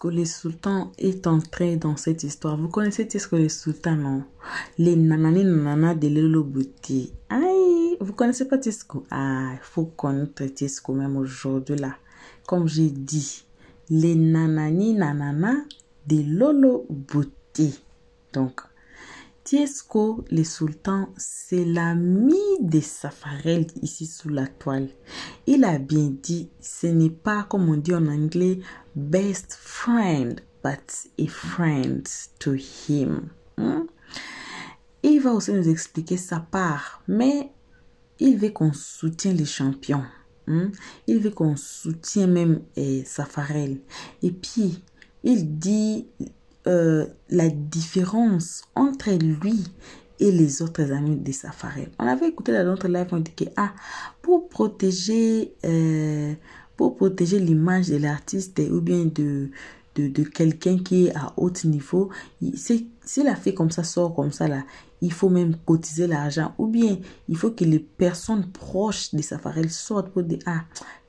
Tisco le Sultan est entré dans cette histoire. Vous connaissez Tisco le Sultan, non? Les nanani nanana de Lelo Bouti. Aïe, vous connaissez pas Tisco? Ah, il faut connaître Tisco même aujourd'hui là. Comme j'ai dit, les nanani nanana de Lolo Bouti. Donc, Tisco le Sultan, c'est l'ami de Safarel ici sous la toile. Il a bien dit, ce n'est pas comme on dit en anglais, best friend, but a friend to him. Il va aussi nous expliquer sa part, mais il veut qu'on soutienne les champions. Il veut qu'on soutienne même Safarel. Et puis, il dit la différence entre lui et les autres amis de Safarel. On avait écouté dans notre live, on dit que pour protéger l'image de l'artiste ou bien de quelqu'un qui est à haut niveau, si la fille comme ça sort comme ça là, il faut même cotiser l'argent ou bien il faut que les personnes proches de Safarel sortent pour dire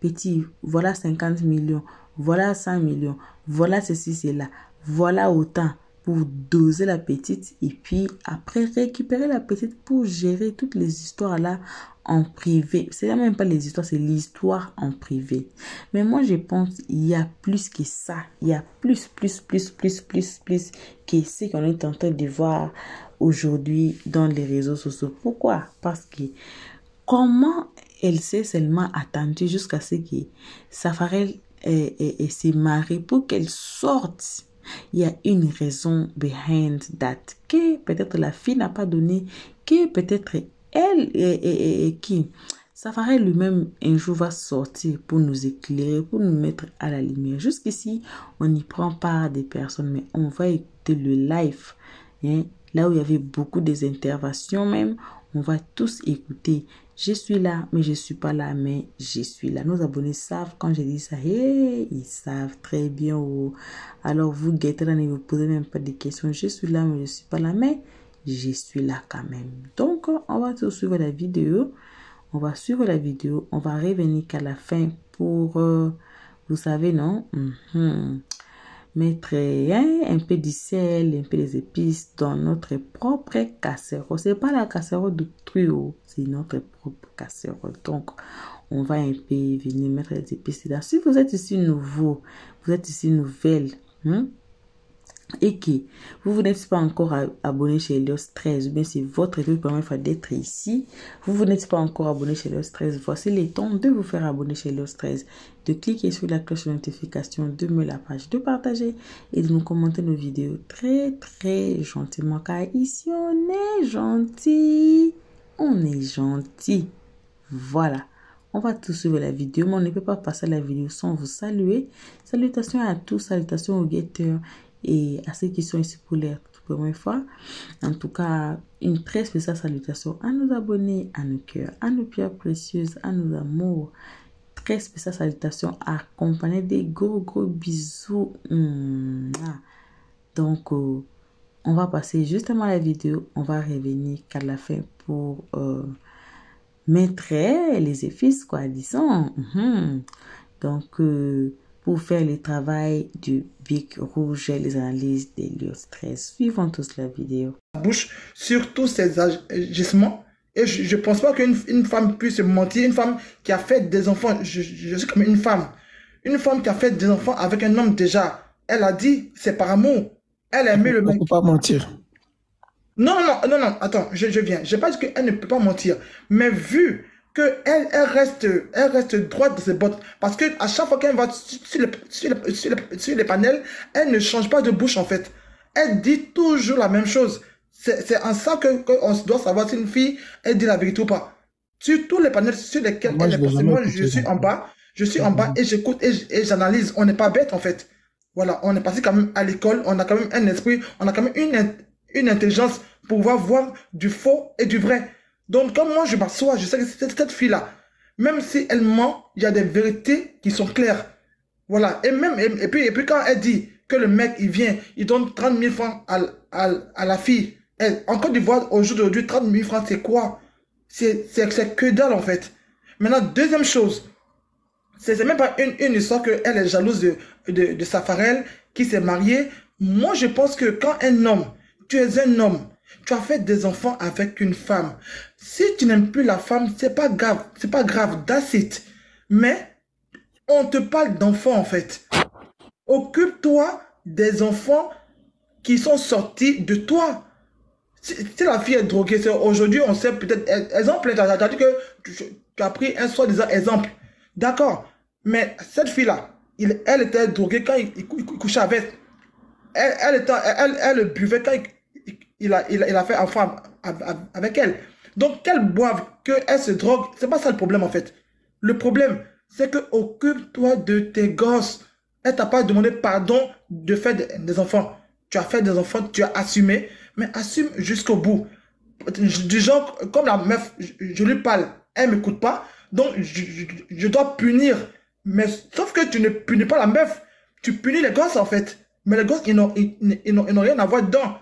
petit, voilà 50 millions, voilà 100 millions, voilà ceci, cela. Voilà autant pour doser la petite et puis après récupérer la petite pour gérer toutes les histoires là en privé. C'est même pas les histoires, c'est l'histoire en privé. Mais moi je pense il y a plus que ça. Il y a plus que ce qu'on est en train de voir aujourd'hui dans les réseaux sociaux. Pourquoi? Parce que comment elle s'est seulement attendue jusqu'à ce que Safarel s'est mariée pour qu'elle sorte. Il y a une raison behind that que peut-être la fille n'a pas donné, que peut-être elle et qui Safarel lui-même un jour va sortir pour nous éclairer, pour nous mettre à la lumière. Jusqu'ici, on n'y prend pas des personnes, mais on va écouter le live, là où il y avait beaucoup des interventions même, on va tous écouter. Je suis là, mais je ne suis pas là, mais je suis là. Nos abonnés savent quand je dis ça. Hey, ils savent très bien. Alors, vous guettez là, ne vous posez même pas de questions. Je suis là, mais je ne suis pas là, mais je suis là quand même. Donc, on va tout suivre la vidéo. On va suivre la vidéo. On va revenir qu'à la fin pour, vous savez, non? Mettre un peu de sel, un peu des épices dans notre propre casserole. C'est pas la casserole de trio, c'est notre propre casserole. Donc, on va un peu venir mettre les épices là. Si vous êtes ici nouveau, vous êtes ici nouvelle, et que vous n'êtes pas encore abonné chez Helios 13, ou bien c'est votre première fois d'être ici, vous n'êtes pas encore abonné chez Helios 13, voici le temps de vous faire abonner chez Helios 13, de cliquer sur la cloche de notification, de me la page, de partager et de nous commenter nos vidéos très gentiment, car ici on est gentil, voilà. On va tous suivre la vidéo, mais on ne peut pas passer la vidéo sans vous saluer. Salutations à tous, salutations aux guetteurs et à ceux qui sont ici pour la toute première fois. En tout cas, une très spéciale salutation à nos abonnés, à nos cœurs, à nos pierres précieuses, à nos amours. Très spéciale salutation accompagnée des gros bisous. Donc, on va passer justement la vidéo. On va revenir qu'à la fin pour mettre les épices, quoi, disons. Donc, pour faire le travail du Bic Rouge et les analyses d'Helios 13. Suivons tous la vidéo. Bouche sur tous ces agissements. Et je ne pense pas qu'une femme puisse mentir. Une femme qui a fait des enfants, je suis comme une femme. Une femme qui a fait des enfants avec un homme déjà. Elle a dit, c'est par amour. Elle a aimé le mec. Elle ne peut pas mentir. Non, attends, je viens. Je n'ai pas dit qu'elle ne peut pas mentir. Mais vu qu'elle reste droite dans ses bottes. Parce qu'à chaque fois qu'elle va sur les panels, elle ne change pas de bouche en fait. Elle dit toujours la même chose. C'est en ça qu'on doit savoir si une fille, elle dit la vérité ou pas. Sur tous les panels sur lesquels elle est passée, moi je suis en bas. Je suis en bas et j'écoute et j'analyse. On n'est pas bête en fait. Voilà, on est passé quand même à l'école. On a quand même un esprit. On a quand même une intelligence pour pouvoir voir du faux et du vrai. Donc, comme moi, je m'assois, je sais que cette fille-là, même si elle ment, il y a des vérités qui sont claires. Voilà. Et puis quand elle dit que le mec, il vient, il donne 30 000 francs à la fille. En Côte d'Ivoire, aujourd'hui, 30 000 francs, c'est quoi? C'est que dalle, en fait. Maintenant, deuxième chose, C'est même pas une histoire qu'elle est jalouse de Safarel qui s'est marié. Moi, je pense que quand un homme, tu es un homme, tu as fait des enfants avec une femme. Si tu n'aimes plus la femme, c'est pas grave, that's it. Mais on te parle d'enfants en fait. Occupe-toi des enfants qui sont sortis de toi. Si la fille est droguée, aujourd'hui, on sait peut-être, exemple, tu as dit que tu as pris un soi-disant exemple. D'accord. Mais cette fille-là, elle était droguée quand il couchait avec. Elle buvait quand il a fait enfant avec elle. Donc, qu'elle boive, qu'elle se drogue, c'est pas ça le problème en fait. Le problème, c'est que occupe-toi de tes gosses. Elle t'a pas demandé pardon de faire des enfants. Tu as fait des enfants, tu as assumé, mais assume jusqu'au bout. Du genre, comme la meuf, je lui parle, elle m'écoute pas, donc je dois punir. Mais sauf que tu ne punis pas la meuf, tu punis les gosses en fait. Mais les gosses, ils n'ont rien à voir dedans.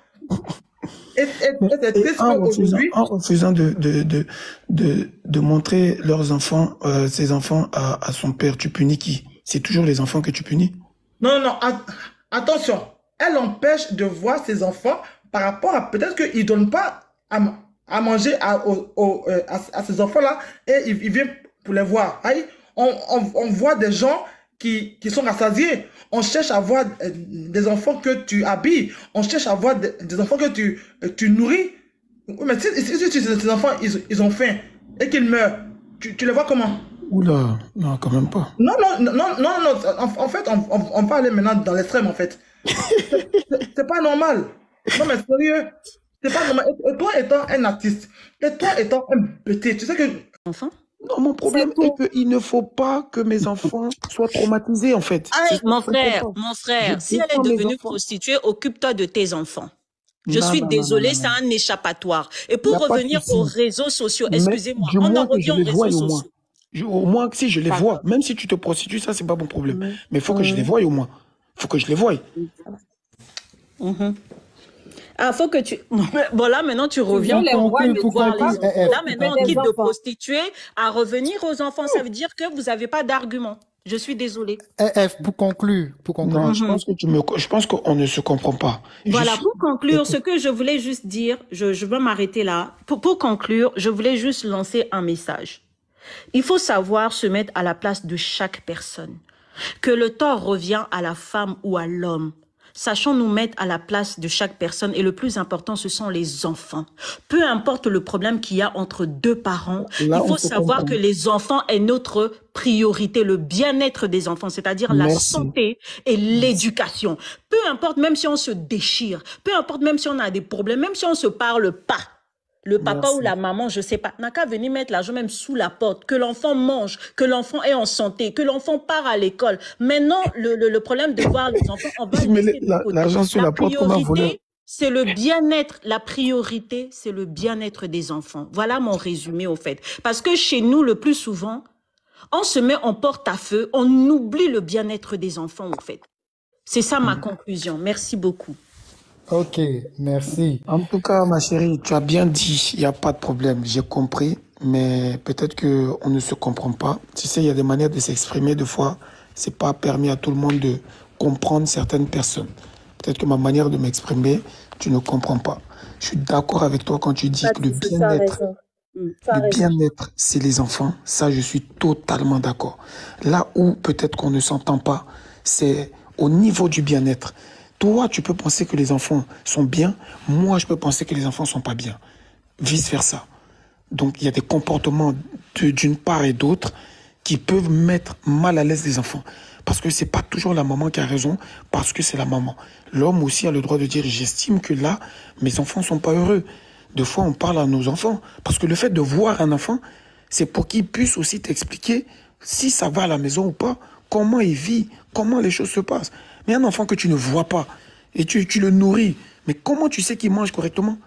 Et c'est triste qu'aujourd'hui, en refusant de montrer leurs enfants, ses enfants à son père, tu punis qui? C'est toujours les enfants que tu punis? non, non, attention, elle empêche de voir ses enfants par rapport à peut-être qu'ils ne donnent pas à manger à ces enfants-là et ils viennent pour les voir. Aïe, on voit des gens qui sont rassasiés. On cherche à voir des enfants que tu habilles. On cherche à voir des enfants que tu nourris. Oui, mais si ces enfants, ils ont faim et qu'ils meurent, tu les vois comment? Oula, non, quand même pas. Non, non, non, non, non, non. En fait, on va aller maintenant dans l'extrême, en fait. C'est pas normal. Non, mais sérieux, c'est pas normal. Et toi étant un artiste, et toi étant un BT, tu sais que... Enfant? Non, mon problème est qu'il ne faut pas que mes enfants soient traumatisés, en fait. Ah, mon Je frère, si elle est défends mes devenue enfants. prostituée, occupe-toi de tes enfants. Je Non, suis non, non, désolée, non, c'est non. un échappatoire. Et Il n'y pour a pas de revenir aux souci. réseaux sociaux, Mais excusez-moi, du on moins en que je revient aux les voie réseaux au moins. sociaux. Au moins que si je les vois, D'accord. même si tu te prostitues, ça, c'est pas mon problème. Mais il faut que je les voie au moins. Il faut que je les voie. Mhm. Ah, faut que tu... Bon, là, maintenant, tu reviens veux les pour voir, mais voir pourquoi les pas? enfants. Là, maintenant, on Des quitte de enfants. prostituer à revenir aux enfants. Ça veut dire que vous n'avez pas d'argument. Je suis désolée. Pour conclure, Non, Mhm. je pense qu'on ne se comprend pas. Voilà, Juste, pour conclure, écoute, ce que je voulais juste dire, je veux m'arrêter là. Pour conclure, je voulais juste lancer un message. Il faut savoir se mettre à la place de chaque personne. Que le tort revient à la femme ou à l'homme. Sachons nous mettre à la place de chaque personne et le plus important, ce sont les enfants. Peu importe le problème qu'il y a entre deux parents, là, il on faut se savoir comprend. que les enfants est notre priorité, le bien-être des enfants, c'est-à-dire la Merci. santé et l'éducation. Peu importe, même si on se déchire, peu importe, même si on a des problèmes, même si on se parle pas, le papa ou Merci. la maman, je sais pas, n'a qu'à venir mettre l'argent même sous la porte, que l'enfant mange, que l'enfant est en santé, que l'enfant part à l'école. Maintenant, le problème de voir les enfants, on va Tu mets laisser de côté. l'argent sur La la porte comme un voleur. priorité, c'est le bien-être. La priorité, c'est le bien-être des enfants. Voilà mon résumé au fait. Parce que chez nous, le plus souvent, on se met en porte-à-feu, on oublie le bien-être des enfants au fait. C'est ça ma conclusion. Merci beaucoup. Ok, merci. En tout cas, ma chérie, tu as bien dit, il n'y a pas de problème, j'ai compris, mais peut-être qu'on ne se comprend pas. Tu sais, il y a des manières de s'exprimer, des fois, c'est pas permis à tout le monde de comprendre certaines personnes. Peut-être que ma manière de m'exprimer, tu ne comprends pas. Je suis d'accord avec toi quand tu dis que le bien-être, c'est les enfants. Ça, je suis totalement d'accord. Là où peut-être qu'on ne s'entend pas, c'est au niveau du bien-être. Toi, tu peux penser que les enfants sont bien. Moi, je peux penser que les enfants sont pas bien. Vice-versa. Donc, il y a des comportements d'une part et d'autre qui peuvent mettre mal à l'aise les enfants. Parce que c'est pas toujours la maman qui a raison, parce que c'est la maman. L'homme aussi a le droit de dire, j'estime que là, mes enfants sont pas heureux. Deux fois, on parle à nos enfants. Parce que le fait de voir un enfant, c'est pour qu'il puisse aussi t'expliquer si ça va à la maison ou pas, comment il vit, comment les choses se passent. Mais un enfant que tu ne vois pas, et tu le nourris, mais comment tu sais qu'il mange correctement?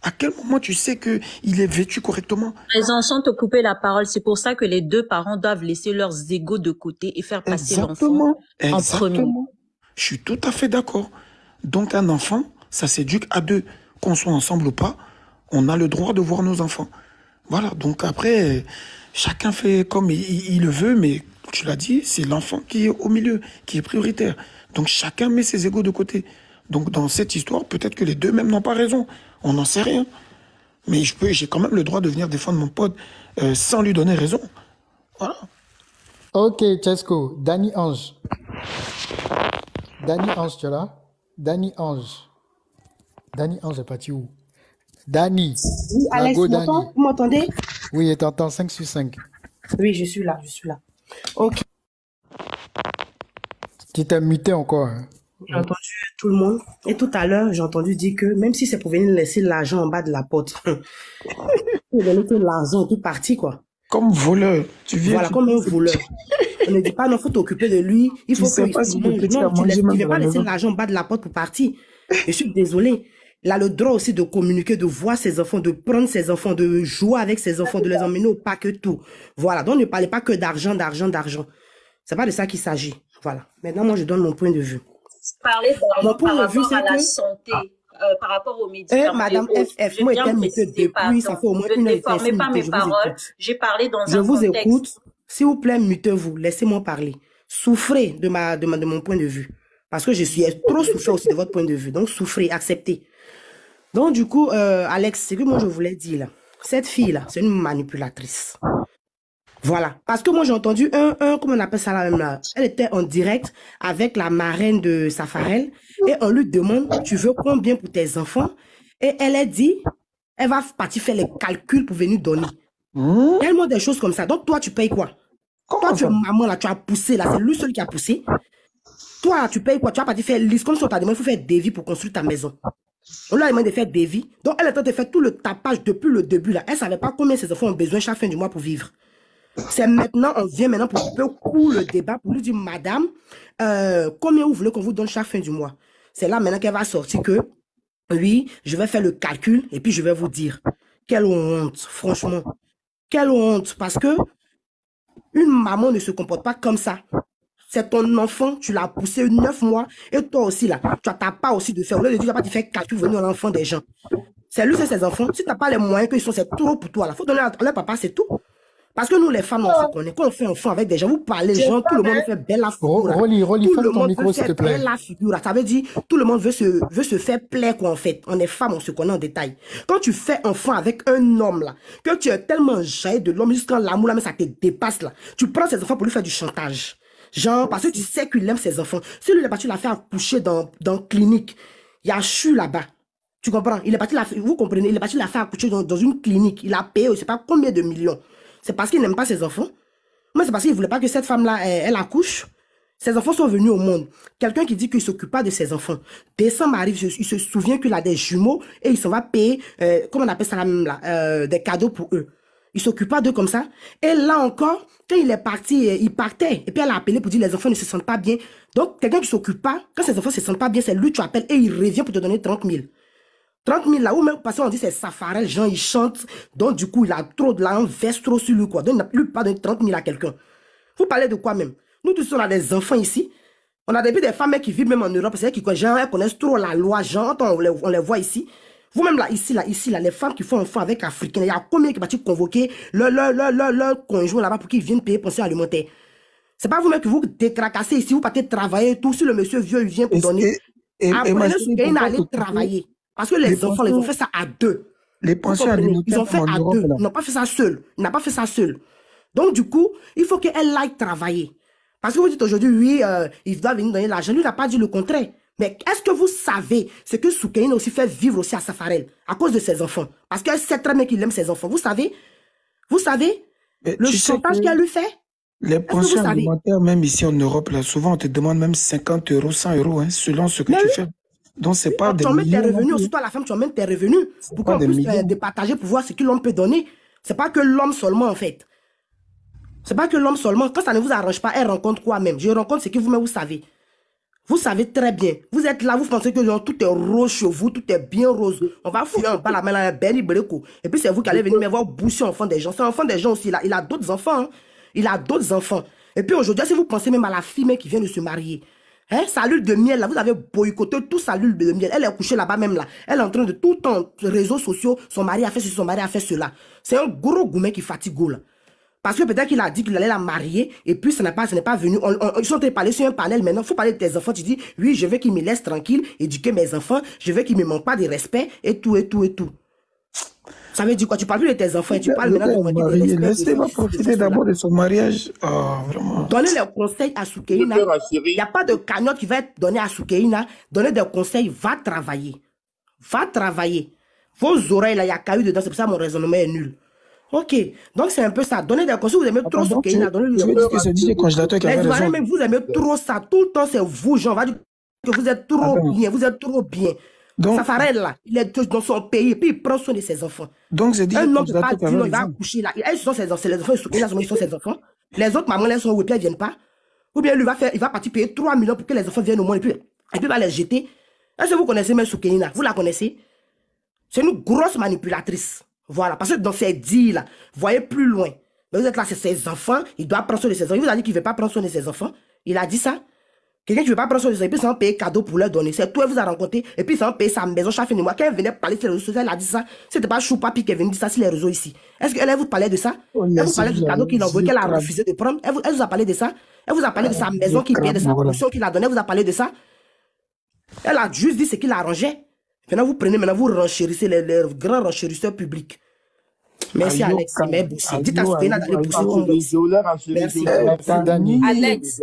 À quel moment tu sais qu'il est vêtu correctement? Les enfants te couper la parole. C'est pour ça que les deux parents doivent laisser leurs égos de côté et faire passer l'enfant Exactement, en premier. exactement. Je suis tout à fait d'accord. Donc un enfant, ça s'éduque à deux. Qu'on soit ensemble ou pas, on a le droit de voir nos enfants. Voilà, donc après, chacun fait comme il le veut, mais tu l'as dit, c'est l'enfant qui est au milieu, qui est prioritaire. Donc chacun met ses égos de côté. Donc dans cette histoire, peut-être que les deux même n'ont pas raison. On n'en sait rien. Mais j'ai quand même le droit de venir défendre mon pote sans lui donner raison. Voilà. Ok, Chesco. Danny Ange. Danny Ange, tu es là? Danny Ange. Danny Ange est parti où? Danny. Oui, Alex, Lago Danny. vous m'entendez? Oui, et t'entends 5 sur 5. Oui, je suis là, je suis là. Ok, Tu t'es muté encore. Hein. j'ai entendu tout le monde. Et tout à l'heure, j'ai entendu dire que même si c'est pour venir laisser l'argent en bas de la porte, il donner tout l'argent, tout parti, quoi. Comme voleur, tu viens. Voilà, comme un voleur. On ne dit pas, non, faut t'occuper de lui. Il faut Tu sais que pas si le petit a non, tu mangé ne même vas dans pas la laisser maison. l'argent en bas de la porte pour partir. Je suis désolée. Il a le droit aussi de communiquer, de voir ses enfants, de prendre ses enfants, de jouer avec ses enfants, de les emmener au parc, tout. Voilà. Donc, ne parlez pas que d'argent, d'argent, d'argent. C'est pas de ça qu'il s'agit. Voilà. Maintenant, moi, je donne mon point de vue. Parler Mon d'argent point par de vue, rapport c'est à la que santé, par rapport aux médicaments. Madame et autres. FF, Je moi, viens j'étais de muté préciser, depuis, ça pardon. fait au moins Ne une heure et déformez demie pas que mes je vous paroles. écoute. J'ai parlé dans Je un vous contexte. écoute. S'il vous plaît, mutez-vous. Laissez-moi parler. Souffrez de mon point de vue. Parce que je suis trop souffert aussi de votre point de vue. Donc, souffrez, acceptez. Donc, du coup, Alex, c'est que moi, je voulais dire, là. Cette fille-là, c'est une manipulatrice. Voilà. Parce que moi, j'ai entendu comment on appelle ça là même là. Elle était en direct avec la marraine de Safarel et on lui demande, tu veux combien pour tes enfants? Et elle a dit, elle va partir faire les calculs pour venir donner. Tellement des choses comme ça. Donc, toi, tu payes quoi? Toi, tu es maman là, tu as poussé là, c'est lui seul qui a poussé. Toi, tu payes quoi? Tu vas partir faire liste, comme si on t'a demandé, il faut faire des vies pour construire ta maison. On lui a demandé de faire des vies. Donc, elle est en train de faire tout le tapage depuis le début là. Elle savait pas combien ses enfants ont besoin chaque fin du mois pour vivre. C'est maintenant, on vient maintenant pour couper le débat, pour lui dire, madame, combien vous voulez qu'on vous donne chaque fin du mois? C'est là maintenant qu'elle va sortir que, oui, je vais faire le calcul et puis je vais vous dire. Quelle honte, franchement. Quelle honte, parce que une maman ne se comporte pas comme ça. C'est ton enfant, tu l'as poussé 9 mois et toi aussi là, tu n'as pas aussi de faire. Au lieu de dire, tu vas pas te faire calcul, venir à l'enfant des gens. C'est lui, c'est ses enfants. Si tu n'as pas les moyens qu'ils sont, c'est trop pour toi. Il faut donner à leur papa, c'est tout. Parce que nous, les femmes, on se connaît. Quand on fait enfant avec des gens, vous parlez, gens, tout le monde fait belle la figure. Rolly, Tout ferme le ton monde micro, veut s'il te faire plaît. belle la figure. Ça veut dire, tout le monde veut se faire plaire, quoi, en fait. On est femmes, on se connaît en détail. Quand tu fais enfant avec un homme, là, que tu es tellement jailli de l'homme jusqu'à l'amour, là, mais ça te dépasse, là. Tu prends ses enfants pour lui faire du chantage. Genre, parce que tu sais qu'il aime ses enfants. Si lui, il est parti la faire accoucher dans clinique, il y a CHU là-bas. Tu comprends? Il est parti vous comprenez? Il est parti la faire accoucher dans une clinique. Il a payé, je sais pas combien de millions. C'est parce qu'il n'aime pas ses enfants. Mais c'est parce qu'il ne voulait pas que cette femme-là, elle accouche. Ses enfants sont venus au monde. Quelqu'un qui dit qu'il ne s'occupe pas de ses enfants. Décembre arrive, il se souvient qu'il a des jumeaux et il s'en va payer, comment on appelle ça là même là, des cadeaux pour eux. Il ne s'occupe pas d'eux comme ça. Et là encore, quand il est parti, il partait. Et puis elle a appelé pour dire les enfants ne se sentent pas bien. Donc, quelqu'un qui ne s'occupe pas, quand ses enfants ne se sentent pas bien, c'est lui que tu appelles et il revient pour te donner 30 000. 30 000 là, ou même parce qu'on dit c'est Safarel, Jean, il chante, donc du coup il a trop de l'argent, veste trop sur lui, quoi. Donc il n'a plus pas donné 30 000 à quelqu'un. Vous parlez de quoi même? Nous tous on a des enfants ici, on a depuis des femmes qui vivent même en Europe, c'est qui genre, elles connaissent trop la loi, genre, on les voit ici. Vous-même là, ici, les femmes qui font enfants avec Africains, il y a combien qui partent convoquer leur conjoint là-bas pour qu'ils viennent payer pension alimentaire? C'est pas vous-même que vous décracassez ici, vous partez travailler et tout, si le monsieur vieux il vient pour donner. Après, il allait travailler. Parce que les enfants, ils ont fait ça à deux. Les pensions alimentaires, ils ont fait à deux. Ils n'ont pas fait ça seul. Il n'a pas fait ça seul. Donc, du coup, il faut qu'elle aille travailler. Parce que vous dites aujourd'hui, oui, il doit venir donner l'argent. Lui, il n'a pas dit le contraire. Mais est-ce que vous savez ce que Soukaine a aussi fait vivre aussi à Safarel à cause de ses enfants? Parce qu'elle sait très bien qu'il aime ses enfants. Vous savez? Vous savez? Le chantage qu'elle lui fait? Les pensions alimentaires, même ici en Europe, là, souvent, on te demande même 50 €, 100 €, hein, selon ce que tu fais. Donc, c'est pas des millions. Tu emmènes tes revenus, aussi toi, la femme, tu emmènes tes revenus. Pour qu'on puisse départager pour voir ce que l'homme peut donner. C'est pas que l'homme seulement, en fait. C'est pas que l'homme seulement. Quand ça ne vous arrange pas, elle rencontre quoi même? Je rencontre ce que vous-même, vous savez. Vous savez très bien. Vous êtes là, vous pensez que genre, tout est rose chez vous, tout est bien rose. On va fouiller en bas la main, là, ben, et puis c'est vous qui allez venir me voir boucher enfant des gens. C'est enfant des gens aussi. Il a d'autres enfants. Hein. Il a d'autres enfants. Et puis aujourd'hui, si vous pensez même à la fille qui vient de se marier, hein, sa lune de miel, là, vous avez boycotté tout sa lune de miel. Elle est couchée là-bas même là. Elle est en train de tout le temps, réseaux sociaux, son mari a fait ceci, son mari a fait cela. C'est un gros gourmet qui fatigue là. Parce que peut-être qu'il a dit qu'il allait la marier et puis ce n'est pas venu. Ils sont en train de parler sur un panel maintenant. Il faut parler de tes enfants. Tu dis, oui, je veux qu'ils me laissent tranquille, éduquer mes enfants. Je veux qu'ils ne me manquent pas de respect et tout, et tout, et tout. Ça veut dire quoi? Tu parles plus de tes enfants, tu parles maintenant de manquer de respect. Laissez-moi profiter d'abord de son mariage. Oh, vraiment. Donnez les conseils à Soukeina. Il n'y a pas de cagnotte qui va être donné à Soukeina. Donnez des conseils, va travailler. Va travailler. Vos oreilles, là, il y a caillou dedans. C'est pour ça que mon raisonnement est nul. Ok, donc c'est un peu ça. Donnez des conseils, vous aimez trop Soukeina. Je veux dire que c'est DJ Congélateur qui avait raison. Mais vous aimez trop ça. Tout le temps, c'est vous, Jean. On va dire que vous êtes trop bien. Vous êtes trop bien. Donc, Safarel, là, il est dans son pays et puis il prend soin de ses enfants. Donc, c'est dit un homme ne peut pas dire non, il va accoucher là. Elles sont ses enfants, c'est les enfants, ils sont ses enfants. Les autres mamans, elles sont où et puis elles ne viennent pas. Ou bien lui, il va partir payer 3 millions pour que les enfants viennent au monde et puis il va les jeter. Est-ce que vous connaissez même Soukeina? Vous la connaissez? C'est une grosse manipulatrice. Voilà, parce que dans ces dits-là, voyez plus loin. Mais vous êtes là, c'est ses enfants, il doit prendre soin de ses enfants. Il vous a dit qu'il ne veut pas prendre soin de ses enfants. Il a dit ça. Quelqu'un qui ne veut pas prendre soin de ses enfants, et puis ça va payer cadeau pour leur donner. C'est tout, elle vous a rencontré, et puis ça va payer sa maison chaque fin de mois. Quand elle venait parler sur les réseaux sociaux, elle a dit ça. C'était pas Choupapi qui est venu dire ça sur les réseaux ici. Est-ce qu'elle vous parlait de ça? Elle vous parlait du cadeau qu'il a envoyé, qu'elle a refusé de prendre. Elle vous a parlé de ça? Elle vous a parlé de sa maison qu'il payait, de sa pension qu'il a donnée, elle vous a parlé de ça? Elle a juste dit ce qu'il arrangeait. Maintenant, vous prenez, maintenant, vous renchérissez les grands renchérisseurs publics. Merci Alex, mais bossé. Dites à Soukeina d'aller bosser comme Moïse. Merci. Alex,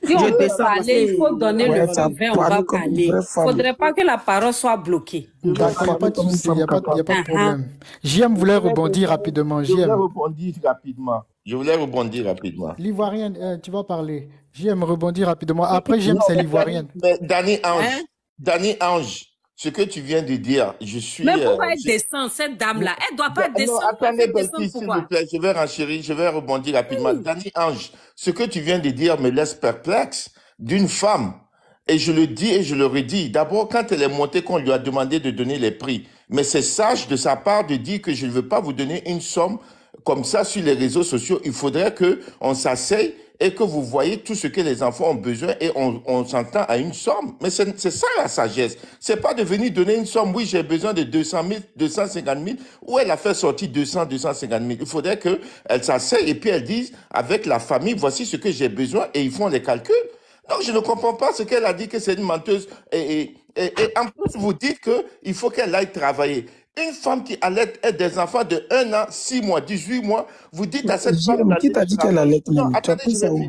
si on veut parler, il faut donner le feu vert, on va parler. Il ne faudrait pas que la parole soit bloquée. D'accord, il n'y a pas de souci, il n'y a pas de problème. JM voulait rebondir rapidement. Je voulais rebondir rapidement. L'Ivoirienne, tu vas parler. JM rebondir rapidement. Après, JM, c'est l'Ivoirienne. Dani Ange. Ce que tu viens de dire, je suis... Mais pourquoi être décente, cette dame-là? Elle ne doit pas être décente. Non, attendez, Betty, s'il vous plaît, je vais renchérir, je vais rebondir rapidement. Dani Ange, ce que tu viens de dire me laisse perplexe d'une femme. Et je le dis et je le redis. D'abord, quand elle est montée, qu'on lui a demandé de donner les prix. Mais c'est sage de sa part de dire que je ne veux pas vous donner une somme comme ça sur les réseaux sociaux. Il faudrait qu'on s'asseye et que vous voyez tout ce que les enfants ont besoin et on s'entend à une somme. Mais c'est ça la sagesse. C'est pas de venir donner une somme, oui, j'ai besoin de 200 000, 250 000, ou elle a fait sortir 200, 250 000. Il faudrait qu'elle s'asseye et puis elle dise, avec la famille, voici ce que j'ai besoin et ils font les calculs. Donc, je ne comprends pas ce qu'elle a dit que c'est une menteuse. Et en plus, vous dites qu'il faut qu'elle aille travailler. Une femme qui allait des enfants de 1 an, 6 mois, 18 mois, vous dites à cette femme... Qui t'a dit qu'elle allait? Non, tu as pris ça où?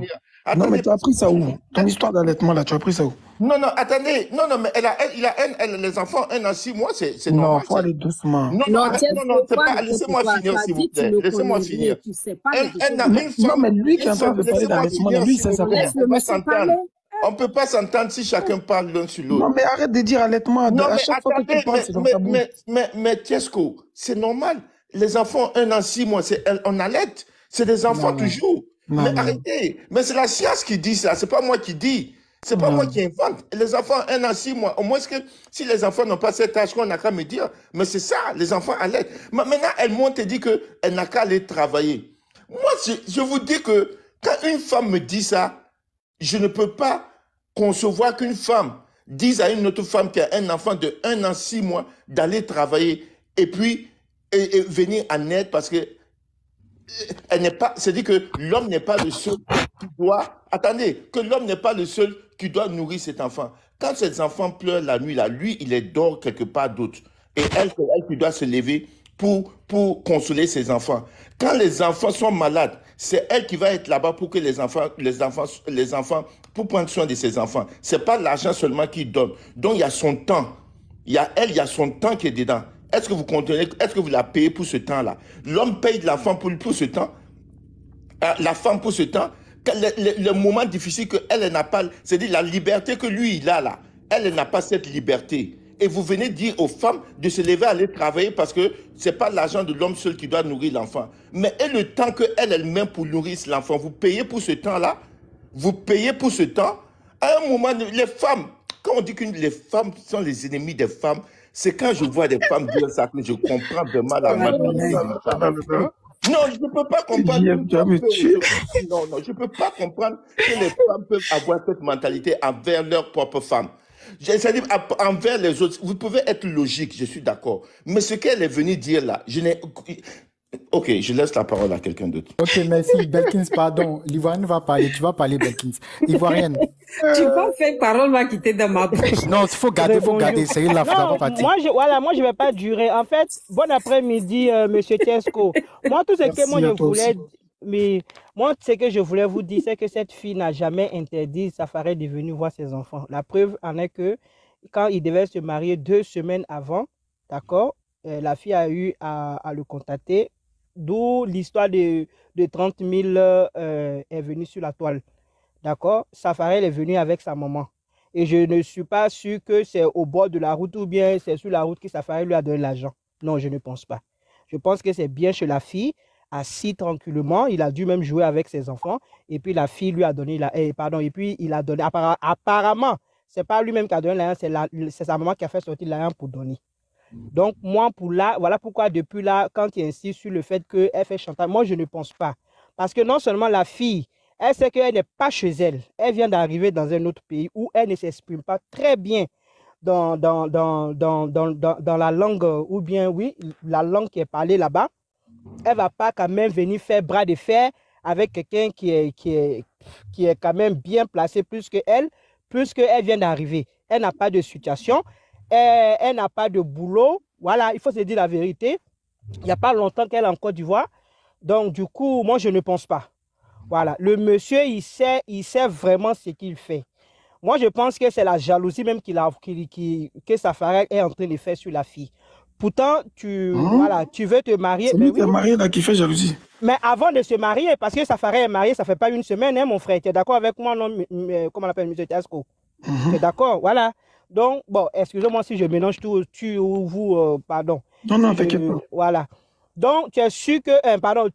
Non, mais tu as pris ça où? Ton histoire d'allaitement, là, tu as pris ça où? Non, attendez. Non, mais les enfants, 1 an, 6 mois, c'est normal. Non, il faut aller doucement. Non, c'est pas... Laissez-moi finir, s'il vous plaît. Laissez-moi finir. Non, mais lui qui est en train de parler d'allaitement, lui, ça s'appelle... On ne peut pas s'entendre si chacun parle l'un sur l'autre. Non, mais arrête de dire allaitement. Non, à chaque fois que tu parles, c'est dans ta bouche. Mais Tiesco, c'est normal. Les enfants, 1 an, 6 mois, on allaite. C'est des enfants toujours. Mais arrêtez. Mais c'est la science qui dit ça. C'est pas moi qui dis. C'est pas moi qui invente. Les enfants, 1 an, 6 mois. Au moins, si les enfants n'ont pas cet âge, on n'a qu'à me dire. Mais c'est ça, les enfants allaitent. Mais maintenant, elle monte et dit qu'elle n'a qu'à aller travailler. Moi, je vous dis que quand une femme me dit ça, je ne peux pas concevoir qu'une femme dise à une autre femme qui a un enfant de 1 an, 6 mois d'aller travailler et puis et venir en aide parce que elle n'est pas, c'est-à-dire que l'homme n'est pas le seul qui doit, attendez, que l'homme n'est pas le seul qui doit nourrir cet enfant. Quand ces enfants pleurent la nuit, là, lui, il est dort quelque part d'autre. Et elle qui doit se lever pour consoler ses enfants. Quand les enfants sont malades, c'est elle qui va être là-bas pour que les enfants, pour prendre soin de ses enfants. C'est pas l'argent seulement qu'il donne. Donc, il y a son temps. Il y a son temps qui est dedans. Est-ce que vous comprenez, est-ce que vous la payez pour ce temps-là? L'homme paye de l'enfant pour ce temps. La femme pour ce temps. Le moment difficile qu'elle n'a pas, c'est-à-dire la liberté que lui, il a là. Elle n'a pas cette liberté. Et vous venez dire aux femmes de se lever, aller travailler parce que ce n'est pas l'argent de l'homme seul qui doit nourrir l'enfant. Mais et le temps qu'elle met pour nourrir l'enfant, vous payez pour ce temps-là? Vous payez pour ce temps? À un moment, les femmes, quand on dit que les femmes sont les ennemis des femmes, c'est quand je vois des femmes dire ça que je comprends vraiment la mentalité. Non, je ne peux pas comprendre. Non, je ne peux pas comprendre que les femmes peuvent avoir cette mentalité envers leurs propres femmes. C'est-à-dire envers les autres. Vous pouvez être logique, je suis d'accord. Mais ce qu'elle est venue dire là, Ok, je laisse la parole à quelqu'un d'autre. Ok, merci. Belkins, pardon. L'Ivoirienne va parler. Tu vas parler, Belkins. Ivoirienne. Tu vas faire parole, va quitter dans ma bouche. Non, il faut garder, C'est la va partir. Moi, je vais pas durer. En fait, bon après-midi, monsieur Tiesco. Moi, tout ce que moi, je voulais... Mais moi, ce que je voulais vous dire, c'est que cette fille n'a jamais interdit Safari de venir voir ses enfants. La preuve en est que quand il devait se marier 2 semaines avant, d'accord, la fille a eu à le contacter, d'où l'histoire de 30 000 est venue sur la toile. D'accord, Safari est venu avec sa maman. Et je ne suis pas sûr que c'est au bord de la route ou bien c'est sur la route que Safari lui a donné l'argent. Non, je ne pense pas. Je pense que c'est bien chez la fille, assis tranquillement, il a dû même jouer avec ses enfants, et puis la fille lui a donné et puis il a donné, apparemment, c'est pas lui-même qui a donné l'argent, c'est sa maman qui a fait sortir l'argent pour donner. Donc moi, voilà pourquoi depuis là, quand il insiste sur le fait qu'elle fait chantage, moi je ne pense pas. Parce que non seulement la fille, elle sait qu'elle n'est pas chez elle, elle vient d'arriver dans un autre pays où elle ne s'exprime pas très bien dans la langue, ou bien oui, la langue qui est parlée là-bas. Elle ne va pas quand même venir faire bras de fer avec quelqu'un qui est quand même bien placé plus qu'elle vient d'arriver. Elle n'a pas de situation, elle n'a pas de boulot. Voilà, il faut se dire la vérité. Il n'y a pas longtemps qu'elle est en Côte d'Ivoire. Donc, du coup, moi, je ne pense pas. Voilà, le monsieur, il sait vraiment ce qu'il fait. Moi, je pense que c'est la jalousie même que Safari est en train de faire sur la fille. Pourtant, tu veux te marier. C'est lui qui est marié là qui fait jalousie. Mais avant de se marier, parce que Safari est marié, ça fait pas 1 semaine, hein, mon frère. Tu es d'accord avec moi, non, comment on appelle, M. Tiasco? Tu es d'accord? Voilà. Donc, bon, excusez-moi si je mélange tout, tu ou vous, pardon. Non, t'inquiète pas. Voilà. Donc, tu es sûr que,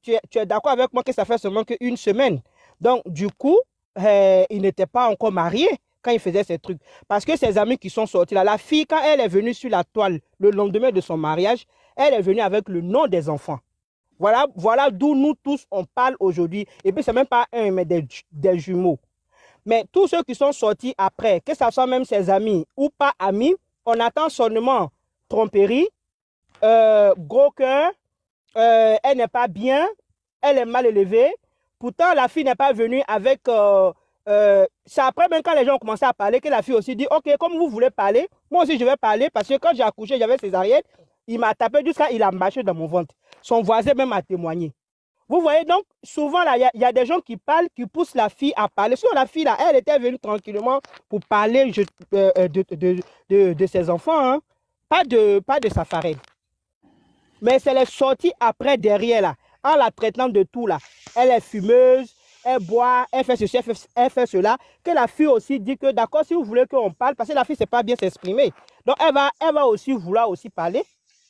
tu es d'accord avec moi que ça fait seulement qu'1 semaine. Donc, du coup, il n'était pas encore marié quand il faisait ces trucs. Parce que ses amis qui sont sortis là, la fille, quand elle est venue sur la toile le lendemain de son mariage, elle est venue avec le nom des enfants. Voilà d'où nous tous, on parle aujourd'hui. Et puis, ce n'est même pas un, mais des jumeaux. Mais tous ceux qui sont sortis après, que ce soit même ses amis ou pas amis, on attend seulement tromperie, gros cœur, elle n'est pas bien, elle est mal élevée. Pourtant, la fille n'est pas venue avec... c'est après même quand les gens ont commencé à parler que la fille aussi dit, ok, comme vous voulez parler, moi aussi je vais parler parce que quand j'ai accouché, j'avais césarienne, il m'a tapé jusqu'à il a marché dans mon ventre. Son voisin même a témoigné. Vous voyez donc, souvent là, il y a des gens qui parlent, qui poussent la fille à parler. Sur la fille là, elle était venue tranquillement pour parler de ses enfants, hein. Pas de Safari. Mais c'est les sorties après derrière là, en la traitant de tout là. Elle est fumeuse, elle boit, elle fait ceci, elle fait cela. Que la fille aussi dit que d'accord, si vous voulez qu'on parle, parce que la fille ne sait pas bien s'exprimer. Donc elle va aussi vouloir aussi parler,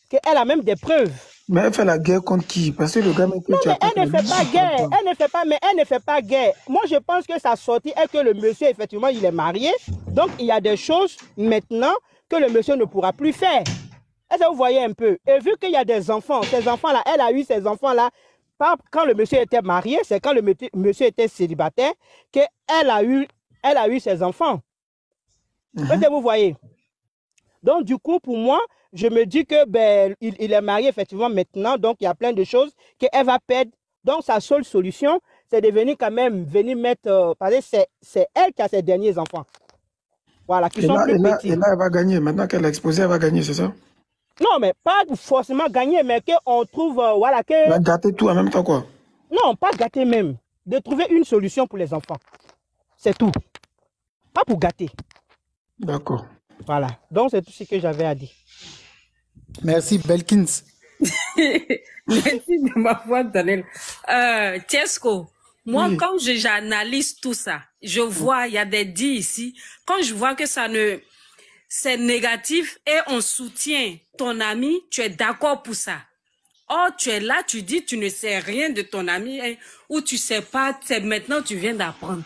qu'elle a même des preuves. Mais elle fait la guerre contre qui? Parce que le gars... Non, mais elle ne fait pas guerre. Elle ne fait pas guerre. Moi, je pense que sa sortie est que le monsieur, effectivement, il est marié. Donc, il y a des choses maintenant que le monsieur ne pourra plus faire. Est-ce que vous voyez un peu? Et vu qu'il y a des enfants, ces enfants-là, elle a eu ces enfants-là, pas quand le monsieur était marié, c'est quand le monsieur était célibataire qu'elle a eu ses enfants. Est-ce que vous voyez? Donc, du coup, pour moi, je me dis que il est marié effectivement maintenant, donc il y a plein de choses qu'elle va perdre. Donc, sa seule solution, c'est de venir quand même, mettre, parce que c'est elle qui a ses derniers enfants. Voilà, qui sont plus petits. Et là, elle va gagner. Maintenant qu'elle a exposé, elle va gagner, c'est ça? Non, mais pas forcément gagner, mais qu'on trouve, voilà, que... Elle va gâter tout en même temps, quoi? Non, pas gâter même. De trouver une solution pour les enfants. C'est tout. Pas pour gâter. D'accord. Voilà. Donc, c'est tout ce que j'avais à dire. Merci, Belkins. Merci de m'avoir donné. Tiesco, moi, oui. Quand j'analyse tout ça, je vois, il y a des dits ici. Quand je vois que c'est négatif et on soutient ton ami, tu es d'accord pour ça. Or, tu es là, tu dis, tu ne sais rien de ton ami, hein, ou tu sais pas, c'est maintenant tu viens d'apprendre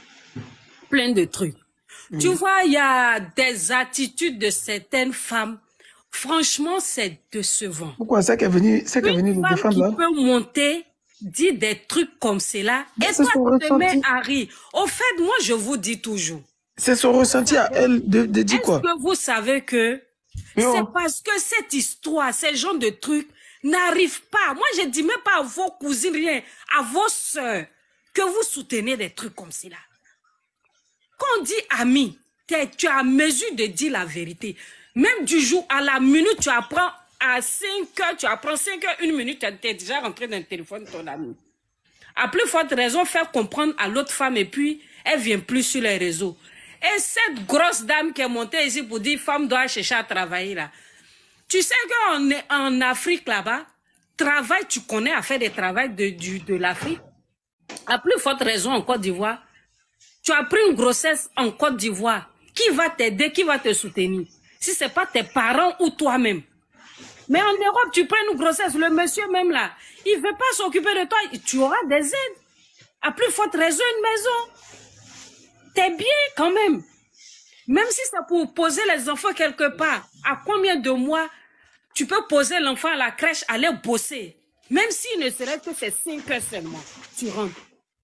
plein de trucs. Tu vois, il y a des attitudes de certaines femmes. Franchement, c'est décevant. Pourquoi? C'est qu'elle est venue de défendre là? Qui peut monter, dire des trucs comme cela, et toi, tu te mets à rire. Au fait, moi, je vous dis toujours. C'est son ressenti à elle de dire quoi? Est-ce que vous savez que c'est parce que cette histoire, ces genres de trucs, n'arrive pas. Moi, je ne dis même pas à vos cousines, rien, à vos soeurs, que vous soutenez des trucs comme cela. Quand on dit ami, tu as mesure de dire la vérité. Même du jour à la minute, tu apprends à 5 heures, tu apprends 5 heures, 1 minute, tu es déjà rentré dans le téléphone de ton ami. À plus forte raison, faire comprendre à l'autre femme et puis elle vient plus sur les réseaux. Et cette grosse dame qui est montée ici pour dire femme doit chercher à travailler là. Tu sais qu'on est en Afrique là-bas, travail, tu connais à faire des travails de l'Afrique. À plus forte raison en Côte d'Ivoire, tu as pris une grossesse en Côte d'Ivoire. Qui va t'aider, qui va te soutenir? Si ce n'est pas tes parents ou toi-même. Mais en Europe, tu prends une grossesse, le monsieur même là, il ne veut pas s'occuper de toi, tu auras des aides. À plus forte raison, une maison. T'es bien quand même. Même si c'est pour poser les enfants quelque part, à combien de mois tu peux poser l'enfant à la crèche, aller bosser. Même s'il ne serait que ces 5 heures seulement, tu rentres.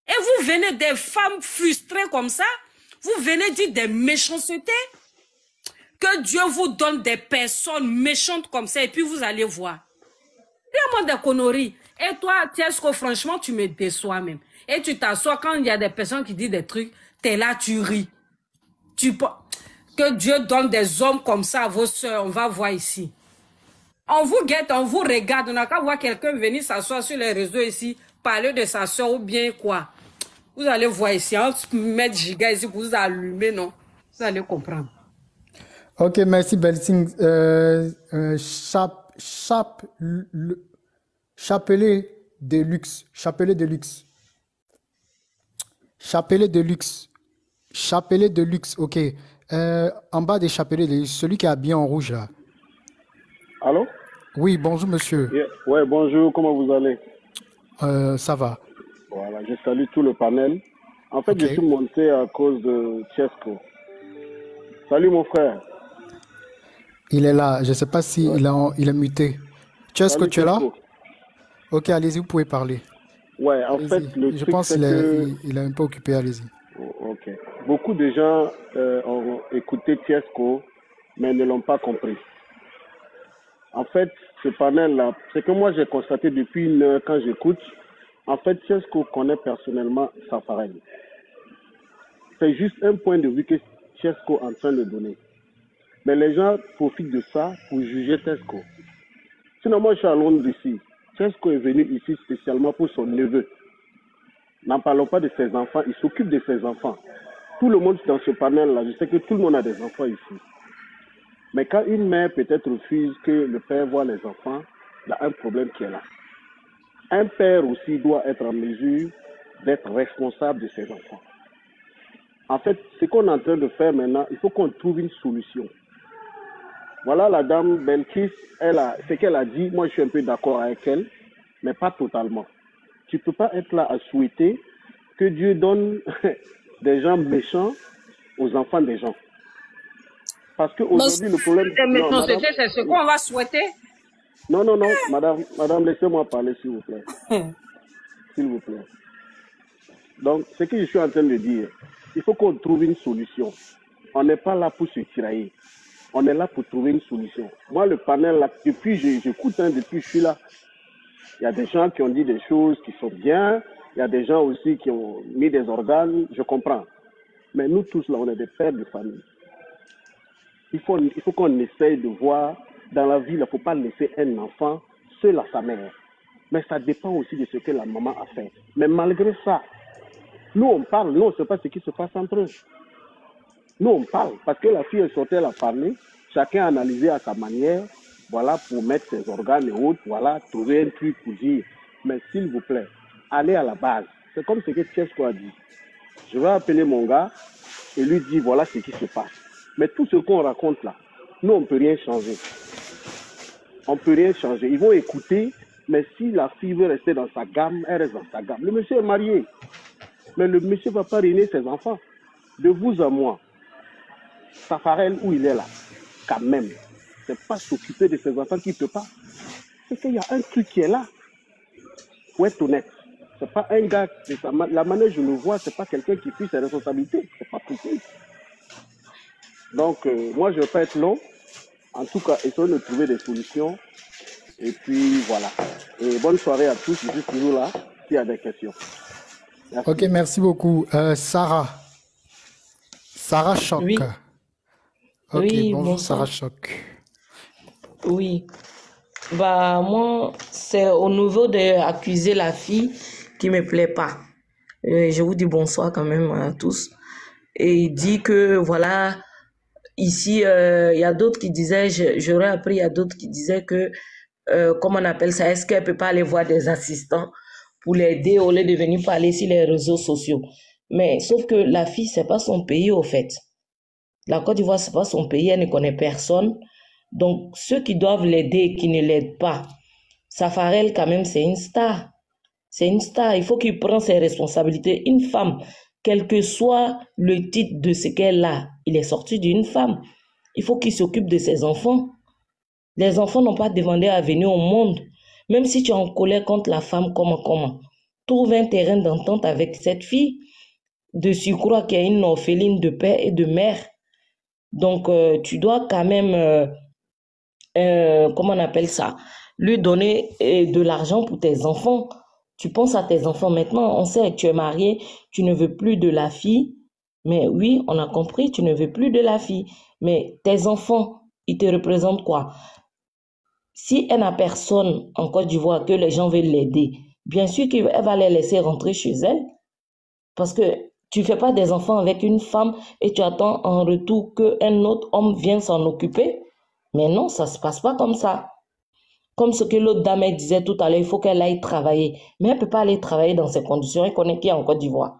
Et vous venez des femmes frustrées comme ça, vous venez dire des méchancetés. Que Dieu vous donne des personnes méchantes comme ça et puis vous allez voir. Vraiment des conneries. Et toi, Tiesco, franchement, tu me déçois même. Et tu t'assois quand il y a des personnes qui disent des trucs, t'es là, tu ris. Que Dieu donne des hommes comme ça à vos soeurs, on va voir ici. On vous guette, on vous regarde, on n'a qu'à voir quelqu'un venir s'asseoir sur les réseaux ici, parler de sa soeur ou bien quoi. Vous allez voir ici, on met giga ici pour vous allumer, non? Vous allez comprendre. Ok, merci Belsing. Chapelet de luxe. Chapelet de luxe. Chapelet de luxe. Chapelet de luxe, ok. En bas des chapelets de luxe, celui qui est habillé en rouge là. Allô? Oui, bonjour monsieur. Yeah. Ouais, bonjour, comment vous allez? Ça va. Voilà, je salue tout le panel. En fait, je suis monté à cause de Tiesco. Salut mon frère. Il est là, je ne sais pas si il est muté. Tiesco, tu es là? Ok, allez-y, vous pouvez parler. Ouais, en fait, je pense qu'il est un peu occupé, allez-y. Ok. Beaucoup de gens ont écouté Tiesco, mais ne l'ont pas compris. En fait, ce panel-là, c'est que moi j'ai constaté depuis une heure quand j'écoute, en fait, Tiesco connaît personnellement Safarel. C'est juste un point de vue que Tiesco est en train de donner. Mais les gens profitent de ça pour juger Tiesco. Sinon, moi je suis à Londres ici. Tiesco est venu ici spécialement pour son neveu. N'en parlons pas de ses enfants, il s'occupe de ses enfants. Tout le monde dans ce panel-là, je sais que tout le monde a des enfants ici. Mais quand une mère peut-être refuse que le père voit les enfants, il y a un problème qui est là. Un père aussi doit être en mesure d'être responsable de ses enfants. En fait, ce qu'on est en train de faire maintenant, il faut qu'on trouve une solution. Voilà la dame Belkis, ce qu'elle a dit, moi je suis un peu d'accord avec elle, mais pas totalement. Tu ne peux pas être là à souhaiter que Dieu donne des gens méchants aux enfants des gens. Parce qu'aujourd'hui, le problème... C'est ce qu'on va souhaiter. Non, madame, laissez-moi parler, s'il vous plaît. S'il vous plaît. Donc, ce que je suis en train de dire, il faut qu'on trouve une solution. On n'est pas là pour se tirailler. On est là pour trouver une solution. Moi, le panel, là, depuis, j'écoute, depuis je suis là. Il y a des gens qui ont dit des choses qui sont bien. Il y a des gens aussi qui ont mis des organes. Je comprends. Mais nous tous, là, on est des pères de famille. Il faut qu'on essaye de voir, dans la vie, il ne faut pas laisser un enfant seul à sa mère. Mais ça dépend aussi de ce que la maman a fait. Mais malgré ça, nous on parle, nous on ne sait pas ce qui se passe entre eux. Nous on parle, parce que la fille est sortie, elle a parlé, chacun a analysé à sa manière, voilà, pour mettre ses organes et autres, voilà, trouver un truc pour dire. Mais s'il vous plaît, allez à la base. C'est comme ce que Tiesco a dit. Je vais appeler mon gars et lui dire, voilà ce qui se passe. Mais tout ce qu'on raconte là, nous, on ne peut rien changer. On ne peut rien changer. Ils vont écouter, mais si la fille veut rester dans sa gamme, elle reste dans sa gamme. Le monsieur est marié, mais le monsieur ne va pas réunir ses enfants. De vous à moi, Safarel, où il est là, quand même, c'est pas s'occuper de ses enfants qu'il ne peut pas. C'est qu'il y a un truc qui est là. Il faut être honnête. C'est pas un gars, la manière dont je le vois, c'est pas quelqu'un qui fuit ses responsabilités. C'est pas possible. Donc, moi, je ne vais pas être long. En tout cas, essayons de trouver des solutions. Et puis voilà. Et bonne soirée à tous. Je suis toujours là s'il y a des questions. Merci. Ok, merci beaucoup. Sarah. Sarah Choc. Oui, Ok, oui, bonjour Sarah bonsoir. Choc. Oui. Bah, moi, c'est au niveau d'accuser la fille qui me plaît pas. Je vous dis bonsoir quand même à tous. Et il dit que, voilà, ici, il y a d'autres qui disaient, j'aurais appris, il y a d'autres qui disaient que, comment on appelle ça, est-ce qu'elle peut pas aller voir des assistants pour l'aider au lieu de venir parler sur les réseaux sociaux. Mais sauf que la fille, c'est pas son pays au fait. La Côte d'Ivoire, c'est pas son pays, elle ne connaît personne. Donc, ceux qui doivent l'aider et qui ne l'aident pas, Safarel, quand même, c'est une star. C'est une star. Il faut qu'il prenne ses responsabilités. Une femme, quel que soit le titre de ce qu'elle a, il est sorti d'une femme. Il faut qu'il s'occupe de ses enfants. Les enfants n'ont pas demandé à venir au monde. Même si tu es en colère contre la femme, comment? Trouve un terrain d'entente avec cette fille. De surcroît qu'il y a une orpheline de père et de mère. Donc, tu dois quand même, comment on appelle ça, lui donner de l'argent pour tes enfants. Tu penses à tes enfants maintenant. On sait, tu es marié, tu ne veux plus de la fille. Mais oui, on a compris, tu ne veux plus de la fille. Mais tes enfants, ils te représentent quoi? Si elle n'a personne en Côte d'Ivoire, que les gens veulent l'aider, bien sûr qu'elle va les laisser rentrer chez elle. Parce que tu ne fais pas des enfants avec une femme et tu attends en retour qu'un autre homme vienne s'en occuper. Mais non, ça ne se passe pas comme ça. Comme ce que l'autre dame disait tout à l'heure, il faut qu'elle aille travailler. Mais elle ne peut pas aller travailler dans ces conditions. Elle connaît qui est en Côte d'Ivoire.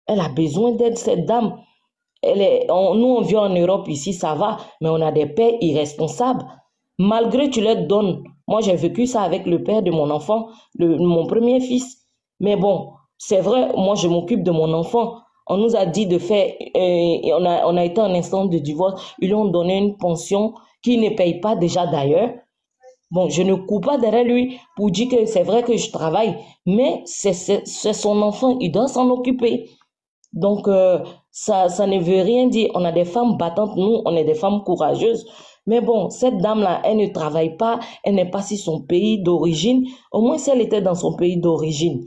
Elle a besoin d'aide, cette dame. Nous, on vit en Europe ici, ça va. Mais on a des pères irresponsables. Malgré tu leur donnes. Moi, j'ai vécu ça avec le père de mon enfant, mon premier fils. Mais bon, c'est vrai, moi, je m'occupe de mon enfant. On nous a dit de faire, on a été en instance de divorce. Ils lui ont donné une pension qu'il ne paye pas déjà d'ailleurs. Bon, je ne cours pas derrière lui pour dire que c'est vrai que je travaille, mais c'est son enfant, il doit s'en occuper. Donc, ça ne veut rien dire. On a des femmes battantes, nous, on est des femmes courageuses. Mais bon, cette dame-là, elle ne travaille pas, elle n'est pas sur son pays d'origine. Au moins, si elle était dans son pays d'origine,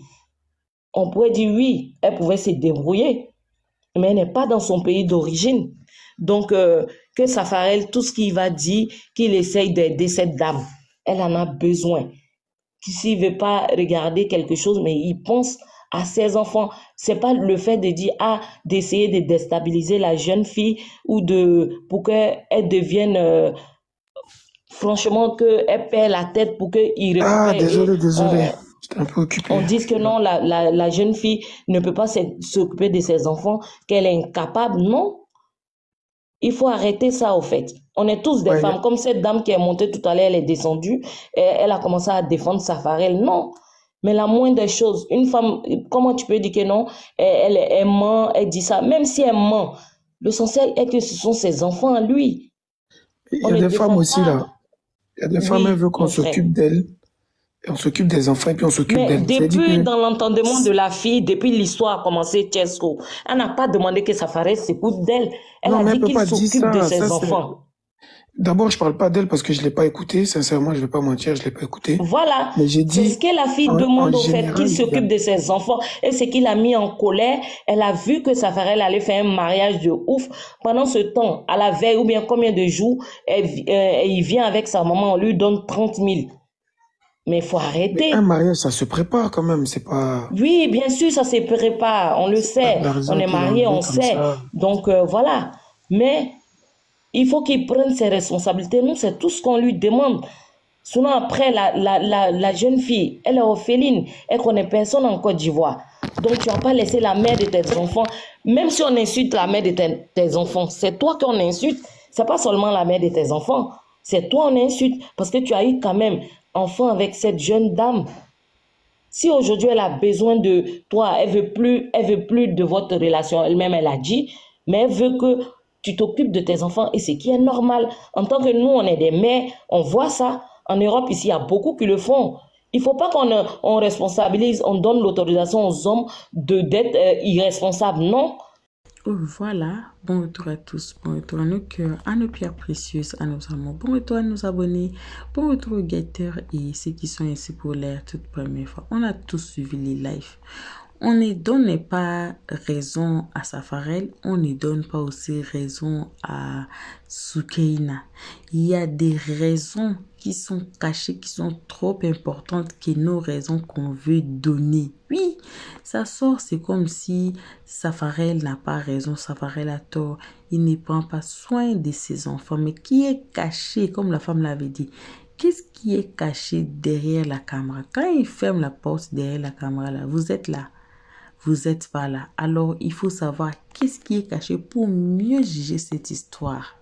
on pourrait dire oui, elle pouvait se débrouiller, mais elle n'est pas dans son pays d'origine. Donc, que Safarel, tout ce qu'il va dire, qu'il essaye d'aider cette dame, elle en a besoin. S'il ne veut pas regarder quelque chose, mais il pense à ses enfants. Ce n'est pas le fait de dire, d'essayer de déstabiliser la jeune fille ou pour qu'elle devienne, franchement, qu'elle perd la tête pour qu'il récupère. Désolé. J'étais un peu occupé. On dit que non, la jeune fille ne peut pas s'occuper de ses enfants, qu'elle est incapable. Non. Il faut arrêter ça, au fait. On est tous des femmes. Comme cette dame qui est montée tout à l'heure, elle est descendue, et elle a commencé à défendre Safarel. Non. Mais la moindre des choses, une femme, comment tu peux dire que non, elle ment, elle dit ça. Même si elle ment, l'essentiel est que ce sont ses enfants à lui. Il y a des femmes aussi, là. Il y a des femmes, elles veulent qu'on s'occupe d'elles. On s'occupe des enfants et puis on s'occupe d'elles. Depuis dans l'entendement de la fille, depuis l'histoire a commencé, Tchesco, elle n'a pas demandé que Safarel s'écoute d'elle. Elle a dit qu'il s'occupe de ses enfants. D'abord, je parle pas d'elle parce que je l'ai pas écoutée. Sincèrement, je vais pas mentir, je l'ai pas écoutée. Voilà. Mais j'ai dit. C'est ce que la fille demande au fait, qu'il s'occupe de ses enfants. Et ce qui l'a mis en colère, elle a vu que Safarel allait faire un mariage de ouf. Pendant ce temps, à la veille ou bien combien de jours, il vient avec sa maman, on lui donne 30 000. Mais il faut arrêter. Mais un mariage, ça se prépare quand même, c'est pas... Oui, bien sûr, ça se prépare, on le sait. On est mariés, on sait. Donc, voilà. Mais il faut qu'il prenne ses responsabilités. Nous, c'est tout ce qu'on lui demande. Sinon, après, la jeune fille, elle est orpheline. Elle connaît personne en Côte d'Ivoire. Donc, tu vas pas laisser la mère de tes enfants. Même si on insulte la mère de tes enfants, c'est toi qu'on insulte. C'est pas seulement la mère de tes enfants. C'est toi qu'on insulte. Parce que tu as eu quand même enfant avec cette jeune dame. Si aujourd'hui elle a besoin de toi, elle veut plus de votre relation, elle-même elle a dit, mais elle veut que tu t'occupes de tes enfants et ce qui est normal. En tant que nous, on est des mères, on voit ça. En Europe, ici, il y a beaucoup qui le font. Il ne faut pas qu'on responsabilise, on donne l'autorisation aux hommes d'être irresponsables. Non. Oh, voilà, bon retour à tous, bon retour à nos cœurs, à nos pierres précieuses, à nos amours, bon retour à nos abonnés, bon retour aux guetteurs et ceux qui sont ici pour la toute première fois. On a tous suivi les lives. On ne donne pas raison à Safarel, on ne donne pas aussi raison à Soukeina. Il y a des raisons qui sont cachées, qui sont trop importantes que nos raisons qu'on veut donner. Oui, ça sort, c'est comme si Safarel n'a pas raison, Safarel a tort. Il ne prend pas soin de ses enfants, mais qui est caché, comme la femme l'avait dit. Qu'est-ce qui est caché derrière la caméra? Quand il ferme la porte derrière la caméra, là, vous êtes là. Vous n'êtes pas là. Alors, il faut savoir qu'est-ce qui est caché pour mieux juger cette histoire.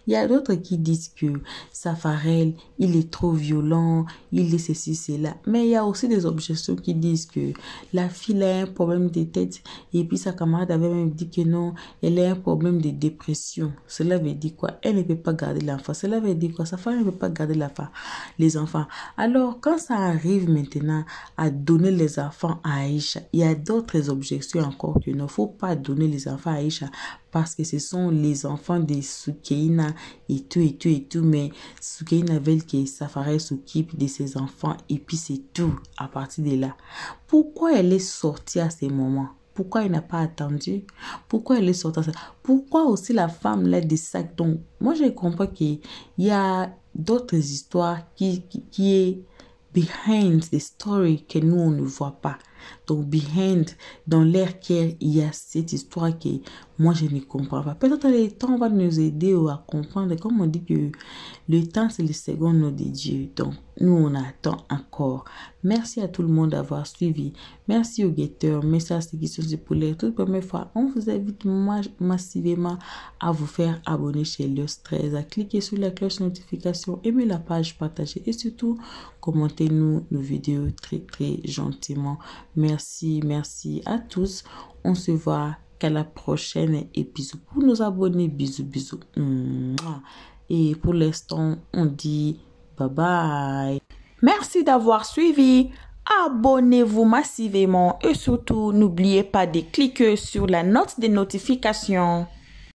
Il y a d'autres qui disent que Safarel, il est trop violent, il est ceci, cela. Mais il y a aussi des objections qui disent que la fille a un problème de tête. Et puis sa camarade avait même dit que non, elle a un problème de dépression. Cela veut dire quoi? Elle ne peut pas garder l'enfant. Cela veut dire quoi? Safarel ne peut pas garder les enfants. Alors, quand ça arrive maintenant à donner les enfants à Aïcha, il y a d'autres objections encore que non. Il ne faut pas donner les enfants à Aïcha parce que ce sont les enfants de Soukeina et tout. Mais Soukeina veut que Safarel s'occupe de ses enfants et puis c'est tout à partir de là. Pourquoi elle est sortie à ces moments? Pourquoi elle n'a pas attendu? Pourquoi elle est sortie à ça? Pourquoi aussi la femme l'a des sacs? Donc, moi, je comprends qu'il y a d'autres histoires qui est behind the story que nous, on ne voit pas. Donc, behind, dans l'air qu'il y a cette histoire que moi, je ne comprends pas. Peut-être le temps va nous aider à comprendre. Comme on dit que le temps, c'est le second nom de Dieu. Donc, nous, on attend encore. Merci à tout le monde d'avoir suivi. Merci aux guetteurs. Merci à ceux qui sont pour les toute première fois. On vous invite massivement à vous faire abonner chez Elios 13, à cliquer sur la cloche de notification, aimer la page, partager et surtout, commentez-nous nos vidéos très gentiment. Merci à tous. On se voit qu'à la prochaine et bisous pour nos abonnés. Bisous. Et pour l'instant, on dit bye bye. Merci d'avoir suivi. Abonnez-vous massivement et surtout, n'oubliez pas de cliquer sur la note de notification.